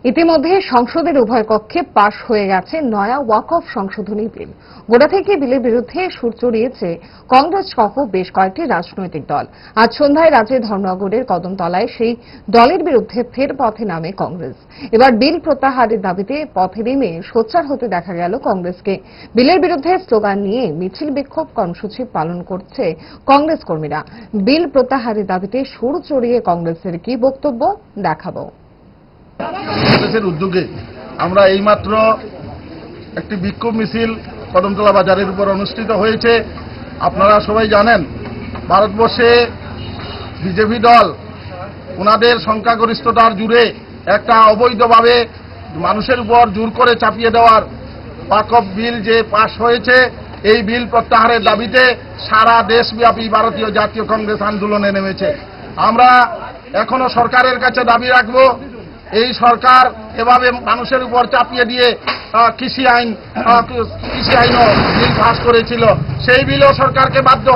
ইতিমধ্যে সংসদের উভয় কক্ষে পাশ হয়ে গেছে নয়া ওয়াকফ সংশোধনী বিল। গোড়া থেকে বিলের বিরুদ্ধে সুর চড়িয়েছে কংগ্রেস সহ বেশ কয়েকটি রাজনৈতিক দল। আজ সন্ধ্যায় রাজ্যের ধর্মনগরের কদমতলায় সেই দলের বিরুদ্ধে ফের পথে নামে কংগ্রেস। এবার বিল প্রত্যাহারের দাবিতে পথে নেমে সোচ্চার হতে দেখা গেল কংগ্রেসকে। বিলের বিরুদ্ধে স্লোগান নিয়ে মিছিল বিক্ষোভ কর্মসূচি পালন করছে কংগ্রেস কর্মীরা। বিল প্রত্যাহারের দাবিতে সুর চড়িয়ে কংগ্রেসের কি বক্তব্য দেখাবো। কংগ্রেসের উদ্যোগে আমরা এইমাত্র একটি বিক্ষোভ মিছিল কদমতলা বাজারের উপর অনুষ্ঠিত হয়েছে। আপনারা সবাই জানেন, ভারতবর্ষে বিজেপি দল ওনাদের সংখ্যাগরিষ্ঠতার জুড়ে একটা অবৈধভাবে মানুষের উপর জোর করে চাপিয়ে দেওয়ার ওয়াকফ বিল যে পাশ হয়েছে, এই বিল প্রত্যাহারের দাবিতে সারা দেশব্যাপী ভারতীয় জাতীয় কংগ্রেস আন্দোলনে নেমেছে। আমরা এখনো সরকারের কাছে দাবি রাখব, এই সরকার এভাবে মানুষের উপর চাপিয়ে দিয়ে কৃষি আইনও বিল পাস করেছিল, সেই বিলও সরকারকে বাধ্য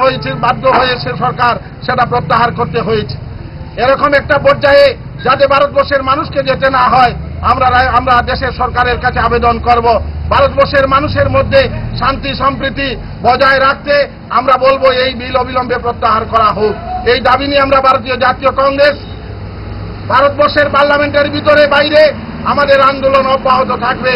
হয়েছে সরকার সেটা প্রত্যাহার করতে হয়েছে। এরকম একটা পর্যায়ে যাতে ভারতবর্ষের মানুষকে যেতে না হয়, আমরা দেশের সরকারের কাছে আবেদন করব, ভারতবর্ষের মানুষের মধ্যে শান্তি সম্প্রীতি বজায় রাখতে আমরা বলবো এই বিল অবিলম্বে প্রত্যাহার করা হোক। এই দাবি নিয়ে আমরা ভারতীয় জাতীয় কংগ্রেস ভারতবর্ষের পার্লামেন্টের ভিতরে বাইরে আমাদের আন্দোলন অব্যাহত থাকবে।